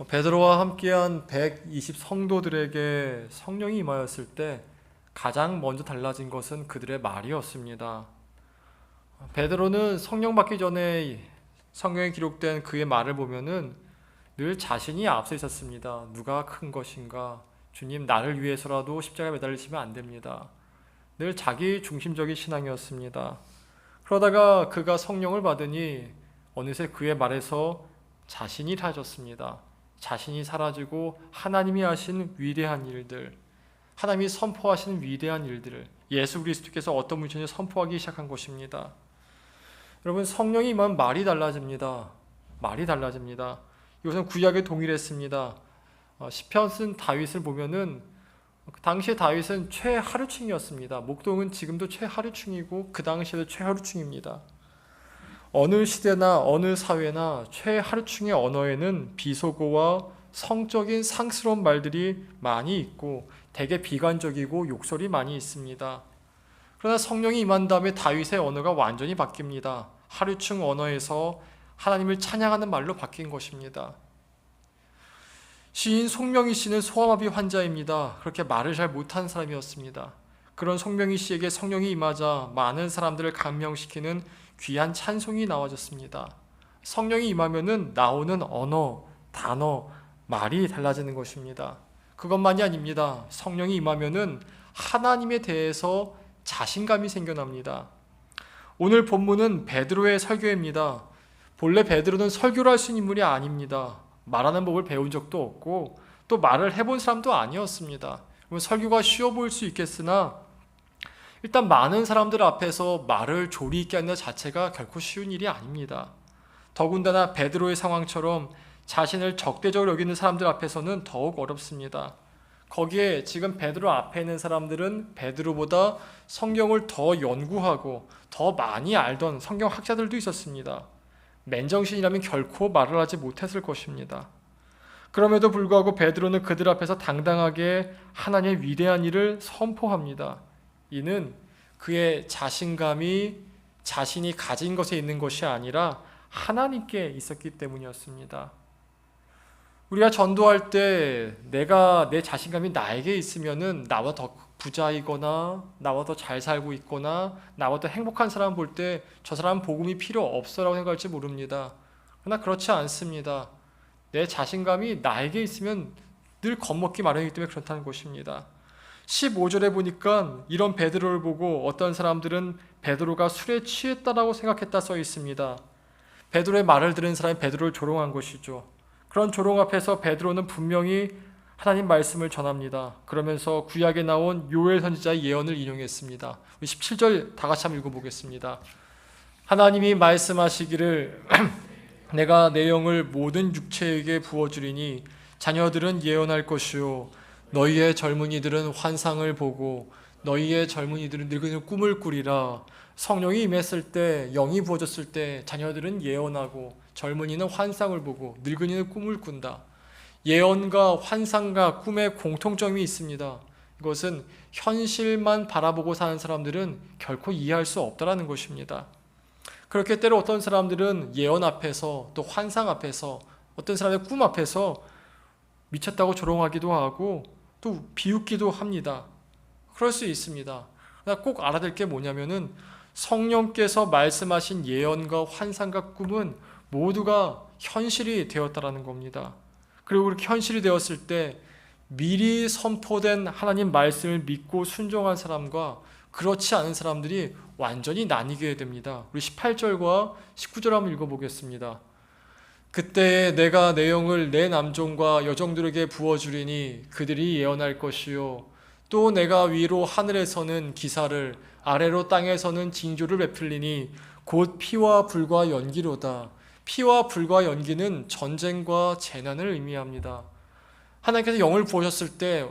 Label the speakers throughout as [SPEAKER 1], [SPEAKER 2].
[SPEAKER 1] 베드로와 함께한 120 성도들에게 성령이 임하였을 때 가장 먼저 달라진 것은 그들의 말이었습니다. 베드로는 성령 받기 전에 성경에 기록된 그의 말을 보면은 늘 자신이 앞서 있었습니다. 누가 큰 것인가? 주님, 나를 위해서라도 십자가에 매달리시면 안 됩니다. 늘 자기 중심적인 신앙이었습니다. 그러다가 그가 성령을 받으니 어느새 그의 말에서 자신이 사라졌습니다. 자신이 사라지고 하나님이 하신 위대한 일들, 하나님이 선포하시는 위대한 일들을 예수 그리스도께서 어떤 분이신지 선포하기 시작한 것입니다. 여러분, 성령이 임하면 말이 달라집니다. 말이 달라집니다. 이것은 구약에 동일했습니다. 시편 쓴 다윗을 보면은 당시에 다윗은 최하류층이었습니다. 목동은 지금도 최하류층이고 그 당시에도 최하류층입니다. 어느 시대나 어느 사회나 최하류층의 언어에는 비속어와 성적인 상스러운 말들이 많이 있고 되게 비관적이고 욕설이 많이 있습니다. 그러나 성령이 임한 다음에 다윗의 언어가 완전히 바뀝니다. 하류층 언어에서 하나님을 찬양하는 말로 바뀐 것입니다. 시인 송명희 씨는 소아마비 환자입니다. 그렇게 말을 잘 못하는 사람이었습니다. 그런 송명희 씨에게 성령이 임하자 많은 사람들을 감명시키는 귀한 찬송이 나와졌습니다. 성령이 임하면은 나오는 언어, 단어, 말이 달라지는 것입니다. 그것만이 아닙니다. 성령이 임하면은 하나님에 대해서 자신감이 생겨납니다. 오늘 본문은 베드로의 설교입니다. 본래 베드로는 설교를 할 수 있는 인물이 아닙니다. 말하는 법을 배운 적도 없고 또 말을 해본 사람도 아니었습니다. 설교가 쉬워 보일 수 있겠으나 일단 많은 사람들 앞에서 말을 조리 있게 하는 것 자체가 결코 쉬운 일이 아닙니다. 더군다나 베드로의 상황처럼 자신을 적대적으로 여기는 사람들 앞에서는 더욱 어렵습니다. 거기에 지금 베드로 앞에 있는 사람들은 베드로보다 성경을 더 연구하고 더 많이 알던 성경학자들도 있었습니다. 맨정신이라면 결코 말을 하지 못했을 것입니다. 그럼에도 불구하고 베드로는 그들 앞에서 당당하게 하나님의 위대한 일을 선포합니다. 이는 그의 자신감이 자신이 가진 것에 있는 것이 아니라 하나님께 있었기 때문이었습니다. 우리가 전도할 때 내 자신감이 나에게 있으면은 나와 더 부자이거나 나와 더 잘 살고 있거나 나와 더 행복한 사람 볼 때 저 사람은 복음이 필요 없어라고 생각할지 모릅니다. 그러나 그렇지 않습니다. 내 자신감이 나에게 있으면 늘 겁먹기 마련이기 때문에 그렇다는 것입니다. 15절에 보니까 이런 베드로를 보고 어떤 사람들은 베드로가 술에 취했다라고 생각했다 써 있습니다. 베드로의 말을 들은 사람이 베드로를 조롱한 것이죠. 그런 조롱 앞에서 베드로는 분명히 하나님 말씀을 전합니다. 그러면서 구약에 나온 요엘 선지자의 예언을 인용했습니다. 17절 다 같이 한번 읽어보겠습니다. 하나님이 말씀하시기를 내가 내 영을 모든 육체에게 부어주리니 자녀들은 예언할 것이요 너희의 젊은이들은 환상을 보고 너희의 젊은이들은 늙은이는 꿈을 꾸리라. 성령이 임했을 때 영이 부어졌을 때 자녀들은 예언하고 젊은이는 환상을 보고 늙은이는 꿈을 꾼다. 예언과 환상과 꿈의 공통점이 있습니다. 이것은 현실만 바라보고 사는 사람들은 결코 이해할 수 없다는 것입니다. 그렇게 때로 어떤 사람들은 예언 앞에서 또 환상 앞에서 어떤 사람의 꿈 앞에서 미쳤다고 조롱하기도 하고 또 비웃기도 합니다. 그럴 수 있습니다. 그러나 꼭 알아야 될 게 뭐냐면은 성령께서 말씀하신 예언과 환상과 꿈은 모두가 현실이 되었다라는 겁니다. 그리고 그렇게 현실이 되었을 때 미리 선포된 하나님 말씀을 믿고 순종한 사람과 그렇지 않은 사람들이 완전히 나뉘게 됩니다. 우리 18절과 19절 한번 읽어보겠습니다. 그때 내가 내 영을 내 남종과 여종들에게 부어주리니 그들이 예언할 것이요 또 내가 위로 하늘에서는 기사를 아래로 땅에서는 징조를 베풀리니 곧 피와 불과 연기로다. 피와 불과 연기는 전쟁과 재난을 의미합니다. 하나님께서 영을 부으셨을 때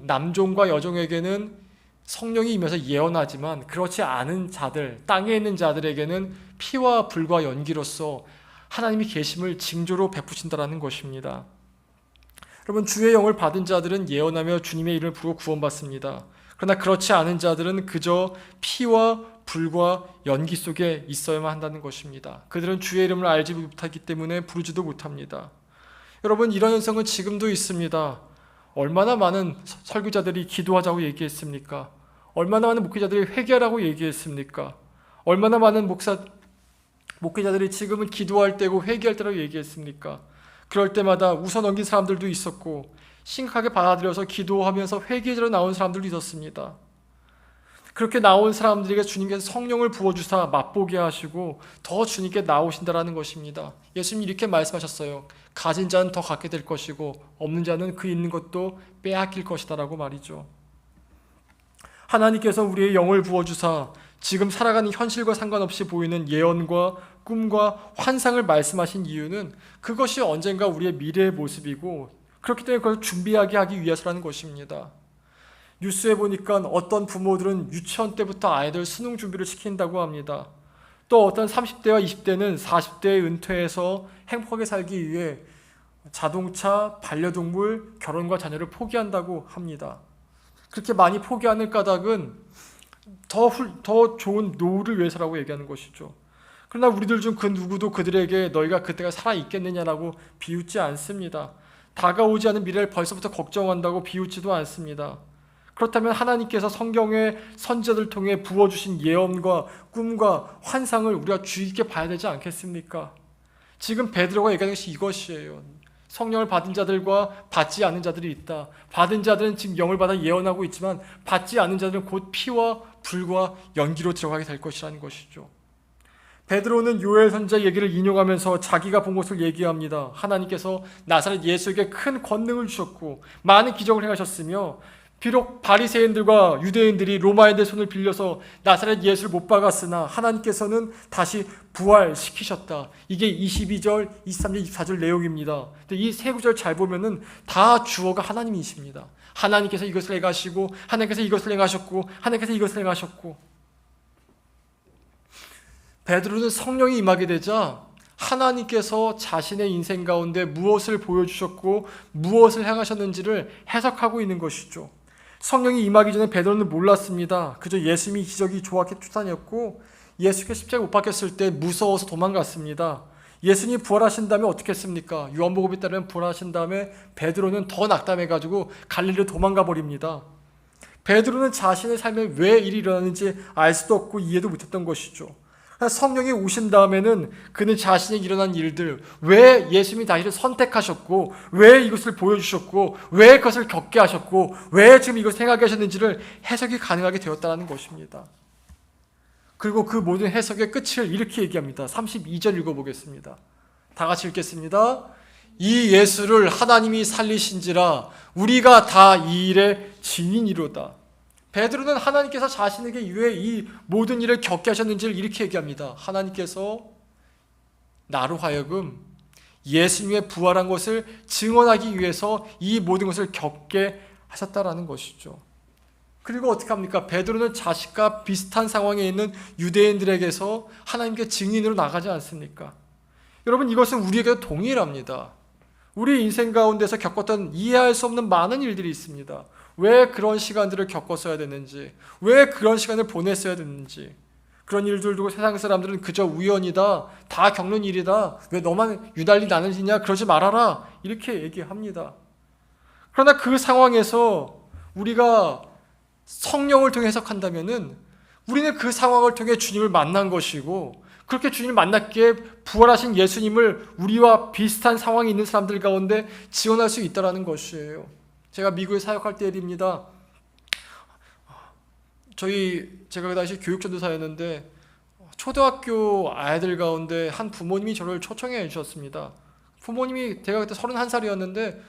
[SPEAKER 1] 남종과 여종에게는 성령이 임해서 예언하지만 그렇지 않은 자들, 땅에 있는 자들에게는 피와 불과 연기로서 하나님이 계심을 징조로 베푸신다라는 것입니다. 여러분, 주의 영을 받은 자들은 예언하며 주님의 이름을 부르고 구원받습니다. 그러나 그렇지 않은 자들은 그저 피와 불과 연기 속에 있어야만 한다는 것입니다. 그들은 주의 이름을 알지 못하기 때문에 부르지도 못합니다. 여러분, 이런 현상은 지금도 있습니다. 얼마나 많은 설교자들이 기도하자고 얘기했습니까? 얼마나 많은 목회자들이 회개하라고 얘기했습니까? 얼마나 많은 목회자들이 지금은 기도할 때고 회개할 때라고 얘기했습니까? 그럴 때마다 웃어넘긴 사람들도 있었고 심각하게 받아들여서 기도하면서 회개자로 나온 사람들도 있었습니다. 그렇게 나온 사람들에게 주님께서 성령을 부어주사 맛보게 하시고 더 주님께 나오신다라는 것입니다. 예수님이 이렇게 말씀하셨어요. 가진 자는 더 갖게 될 것이고 없는 자는 그 있는 것도 빼앗길 것이다라고 말이죠. 하나님께서 우리의 영을 부어주사 지금 살아가는 현실과 상관없이 보이는 예언과 꿈과 환상을 말씀하신 이유는 그것이 언젠가 우리의 미래의 모습이고 그렇기 때문에 그걸 준비하게 하기 위해서라는 것입니다. 뉴스에 보니까 어떤 부모들은 유치원 때부터 아이들 수능 준비를 시킨다고 합니다. 또 어떤 30대와 20대는 40대에 은퇴해서 행복하게 살기 위해 자동차, 반려동물, 결혼과 자녀를 포기한다고 합니다. 그렇게 많이 포기하는 까닭은 더 좋은 노후를 위해서라고 얘기하는 것이죠. 그러나 우리들 중 그 누구도 그들에게 너희가 그때가 살아있겠느냐라고 비웃지 않습니다. 다가오지 않은 미래를 벌써부터 걱정한다고 비웃지도 않습니다. 그렇다면 하나님께서 성경의 선지자들을 통해 부어주신 예언과 꿈과 환상을 우리가 주의 깊게 봐야 되지 않겠습니까? 지금 베드로가 얘기하는 것이 이것이에요. 성령을 받은 자들과 받지 않은 자들이 있다. 받은 자들은 지금 영을 받아 예언하고 있지만 받지 않은 자들은 곧 피와 불과 연기로 들어가게 될 것이라는 것이죠. 베드로는 요엘 선지자 얘기를 인용하면서 자기가 본 것을 얘기합니다. 하나님께서 나사렛 예수에게 큰 권능을 주셨고 많은 기적을 행하셨으며 비록 바리새인들과 유대인들이 로마인들의 손을 빌려서 나사렛 예수를 못 박았으나 하나님께서는 다시 부활시키셨다. 이게 22절, 23절, 24절 내용입니다. 근데 이 세 구절 잘 보면은 다 주어가 하나님이십니다. 하나님께서 이것을 행하시고 하나님께서 이것을 행하셨고 하나님께서 이것을 행하셨고. 베드로는 성령이 임하게 되자 하나님께서 자신의 인생 가운데 무엇을 보여주셨고 무엇을 행하셨는지를 해석하고 있는 것이죠. 성령이 임하기 전에 베드로는 몰랐습니다. 그저 예수님이 기적이 좋았기 쫓아녔고 예수께 십자가에 못 박혔을 때 무서워서 도망갔습니다. 예수님이 부활하신 다음에 어떻게 했습니까? 요한복음에 따르면 부활하신 다음에 베드로는 더 낙담해가지고 갈릴리로 도망가 버립니다. 베드로는 자신의 삶에 왜 일이 일어나는지 알 수도 없고 이해도 못했던 것이죠. 성령이 오신 다음에는 그는 자신에게 일어난 일들, 왜 예수님이 자신을 선택하셨고 왜 이것을 보여주셨고 왜 그것을 겪게 하셨고 왜 지금 이것을 행하게 하셨는지를 해석이 가능하게 되었다는 것입니다. 그리고 그 모든 해석의 끝을 이렇게 얘기합니다. 32절 읽어보겠습니다. 다 같이 읽겠습니다. 이 예수를 하나님이 살리신지라 우리가 다 이 일의 증인이로다. 베드로는 하나님께서 자신에게 왜 이 모든 일을 겪게 하셨는지를 이렇게 얘기합니다. 하나님께서 나로 하여금 예수님의 부활한 것을 증언하기 위해서 이 모든 것을 겪게 하셨다라는 것이죠. 그리고 어떻게 합니까? 베드로는 자신과 비슷한 상황에 있는 유대인들에게서 하나님께 증인으로 나가지 않습니까? 여러분, 이것은 우리에게도 동일합니다. 우리 인생 가운데서 겪었던 이해할 수 없는 많은 일들이 있습니다. 왜 그런 시간들을 겪었어야 됐는지, 왜 그런 시간을 보냈어야 됐는지, 그런 일들 두고 세상 사람들은 그저 우연이다, 다 겪는 일이다, 왜 너만 유달리 나누느냐, 그러지 말아라, 이렇게 얘기합니다. 그러나 그 상황에서 우리가 성령을 통해 해석한다면은 우리는 그 상황을 통해 주님을 만난 것이고, 그렇게 주님을 만났기에 부활하신 예수님을 우리와 비슷한 상황이 있는 사람들 가운데 지원할 수 있다는 것이에요. 제가 미국에 사역할 때 일입니다. 제가 그 당시 교육전도사였는데 초등학교 아이들 가운데 한 부모님이 저를 초청해 주셨습니다. 부모님이 제가 그때 31살이었는데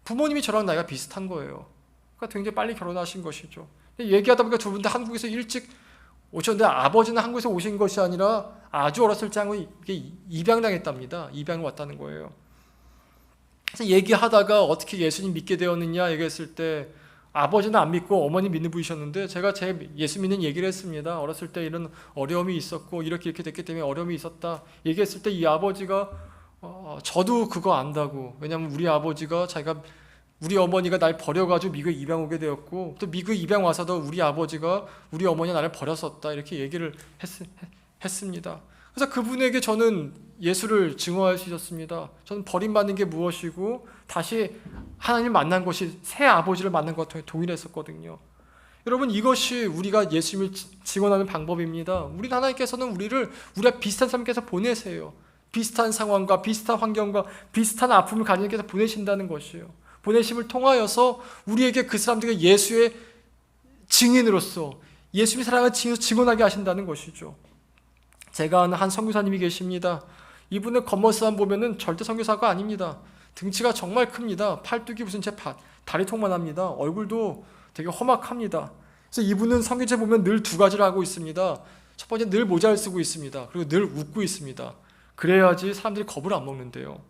[SPEAKER 1] 부모님이 저랑 나이가 비슷한 거예요. 그러니까 굉장히 빨리 결혼하신 것이죠. 얘기하다 보니까 두 분 다 한국에서 일찍 오셨는데 아버지는 한국에서 오신 것이 아니라 아주 어렸을 때 입양당했답니다. 입양을 왔다는 거예요. 그래서 얘기하다가 어떻게 예수님 믿게 되었느냐 얘기했을 때 아버지는 안 믿고 어머니 믿는 분이셨는데 제가 제 예수 믿는 얘기를 했습니다. 어렸을 때 이런 어려움이 있었고 이렇게 됐기 때문에 어려움이 있었다 얘기했을 때 이 아버지가 저도 그거 안다고. 왜냐하면 우리 어머니가 날 버려가지고 미국에 입양 오게 되었고 또 미국에 입양 와서도 우리 어머니가 나를 버렸었다 이렇게 얘기를 했습니다. 그래서 그분에게 저는 예수를 증언할 수 있었습니다. 저는 버림받는 게 무엇이고 다시 하나님 만난 것이 새 아버지를 만난 것과 동일했었거든요. 여러분, 이것이 우리가 예수님을 증언하는 방법입니다. 우리 하나님께서는 우리가 비슷한 사람께서 보내세요. 비슷한 상황과 비슷한 환경과 비슷한 아픔을 가진 분께서 보내신다는 것이에요. 보내심을 통하여서 우리에게 그 사람들에게 예수의 증인으로서, 예수님의 사랑을 증언하게 하신다는 것이죠. 제가 아는 한 선교사님이 계십니다. 이분의 겉모습만 보면은 절대 선교사가 아닙니다. 등치가 정말 큽니다. 팔뚝이 무슨 제 다리통만 합니다. 얼굴도 되게 험악합니다. 그래서 이분은 선교제 보면 늘 두 가지를 하고 있습니다. 첫 번째, 늘 모자를 쓰고 있습니다. 그리고 늘 웃고 있습니다. 그래야지 사람들이 겁을 안 먹는데요.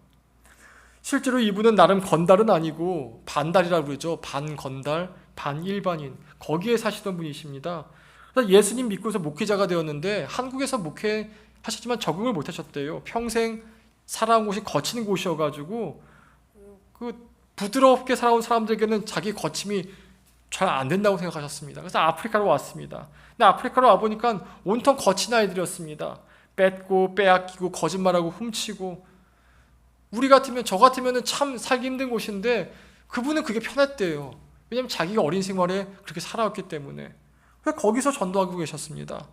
[SPEAKER 1] 실제로 이분은 나름 건달은 아니고 반달이라고 그러죠. 반건달, 반일반인, 거기에 사시던 분이십니다. 그래서 예수님 믿고서 목회자가 되었는데 한국에서 목회하셨지만 적응을 못하셨대요. 평생 살아온 곳이 거친 곳이어가지고 그 부드럽게 살아온 사람들에게는 자기 거침이 잘 안 된다고 생각하셨습니다. 그래서 아프리카로 왔습니다. 근데 아프리카로 와보니까 온통 거친 아이들이었습니다. 뺏고 빼앗기고 거짓말하고 훔치고, 저 같으면 참 살기 힘든 곳인데 그분은 그게 편했대요. 왜냐하면 자기가 어린 생활에 그렇게 살아왔기 때문에. 그래서 거기서 전도하고 계셨습니다.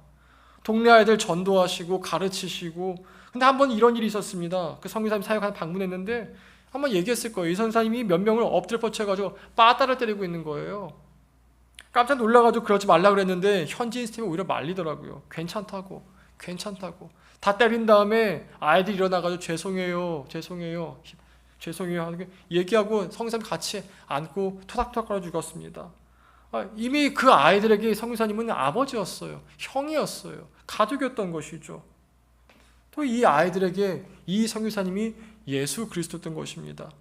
[SPEAKER 1] 동네 아이들 전도하시고 가르치시고. 근데 한번 이런 일이 있었습니다. 그 선교사님 사역하는 방문했는데 한번 얘기했을 거예요. 이 선사님이 몇 명을 엎드려 뻗쳐가지고 빠따를 때리고 있는 거예요. 깜짝 놀라가지고 그러지 말라 그랬는데 현지인 스님이 오히려 말리더라고요. 괜찮다고. 다 때린 다음에 아이들이 일어나가지고 죄송해요 하는 얘기하고 성사님 같이 안고 토닥토닥 걸어 죽었습니다. 이미 그 아이들에게 성교사님은 아버지였어요. 형이었어요. 가족이었던 것이죠. 또 이 아이들에게 이 성교사님이 예수 그리스도였던 것입니다.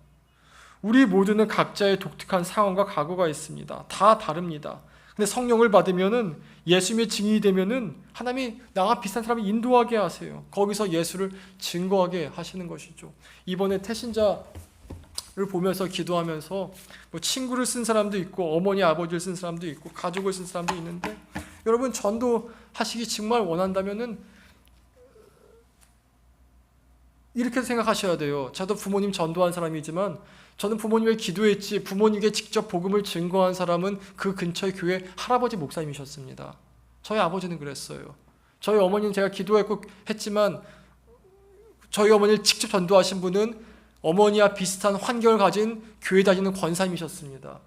[SPEAKER 1] 우리 모두는 각자의 독특한 상황과 각오가 있습니다. 다 다릅니다. 근데 성령을 받으면은, 예수님의 증인이 되면은 하나님이 나와 비슷한 사람을 인도하게 하세요. 거기서 예수를 증거하게 하시는 것이죠. 이번에 태신자를 보면서 기도하면서 친구를 쓴 사람도 있고 어머니 아버지를 쓴 사람도 있고 가족을 쓴 사람도 있는데, 여러분 전도하시기 정말 원한다면은 이렇게 생각하셔야 돼요. 저도 부모님 전도한 사람이지만 저는 부모님에게 기도했지, 부모님에게 직접 복음을 증거한 사람은 그 근처의 교회 할아버지 목사님이셨습니다. 저희 아버지는 그랬어요. 저희 어머니는 제가 기도했고 했지만 저희 어머니를 직접 전도하신 분은 어머니와 비슷한 환경을 가진 교회 다니는 권사님이셨습니다.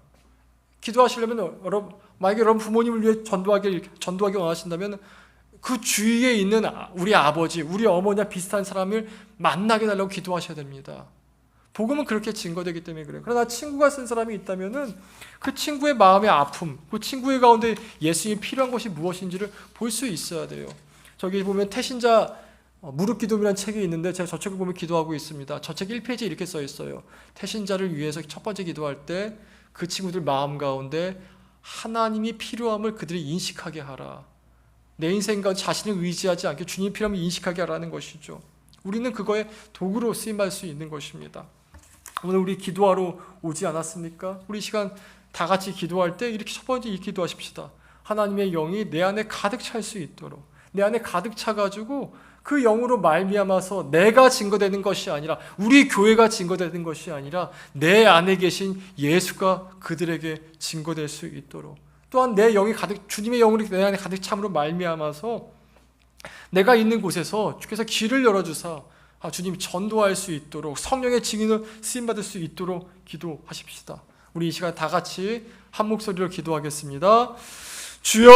[SPEAKER 1] 기도하시려면 만약에 여러분 부모님을 위해 전도하기 원하신다면 그 주위에 있는 우리 아버지, 우리 어머니와 비슷한 사람을 만나게 달라고 기도하셔야 됩니다. 복음은 그렇게 증거되기 때문에 그래요. 그러나 친구가 쓴 사람이 있다면은 그 친구의 마음의 아픔, 그 친구의 가운데 예수님이 필요한 것이 무엇인지를 볼 수 있어야 돼요. 저기 보면 태신자 무릎 기도이라는 책이 있는데 제가 저 책을 보면 기도하고 있습니다. 저 책 1페이지에 이렇게 써 있어요. 태신자를 위해서 첫 번째 기도할 때 그 친구들 마음 가운데 하나님이 필요함을 그들이 인식하게 하라. 내 인생 가운데 자신을 의지하지 않게 주님이 필요함을 인식하게 하라는 것이죠. 우리는 그거에 도구로 쓰임받을 수 있는 것입니다. 오늘 우리 기도하러 오지 않았습니까? 우리 시간 다 같이 기도할 때 이렇게 첫 번째 이 기도하십시다. 하나님의 영이 내 안에 가득 찰 수 있도록, 내 안에 가득 차가지고 그 영으로 말미암아서 내가 증거되는 것이 아니라, 우리 교회가 증거되는 것이 아니라 내 안에 계신 예수가 그들에게 증거될 수 있도록, 또한 내 영이 가득, 주님의 영으로 내 안에 가득 참으로 말미암아서 내가 있는 곳에서 주께서 길을 열어주사 주님이 전도할 수 있도록, 성령의 증인을 쓰임받을 수 있도록 기도하십시다. 우리 이 시간 다 같이 한 목소리로 기도하겠습니다. 주여!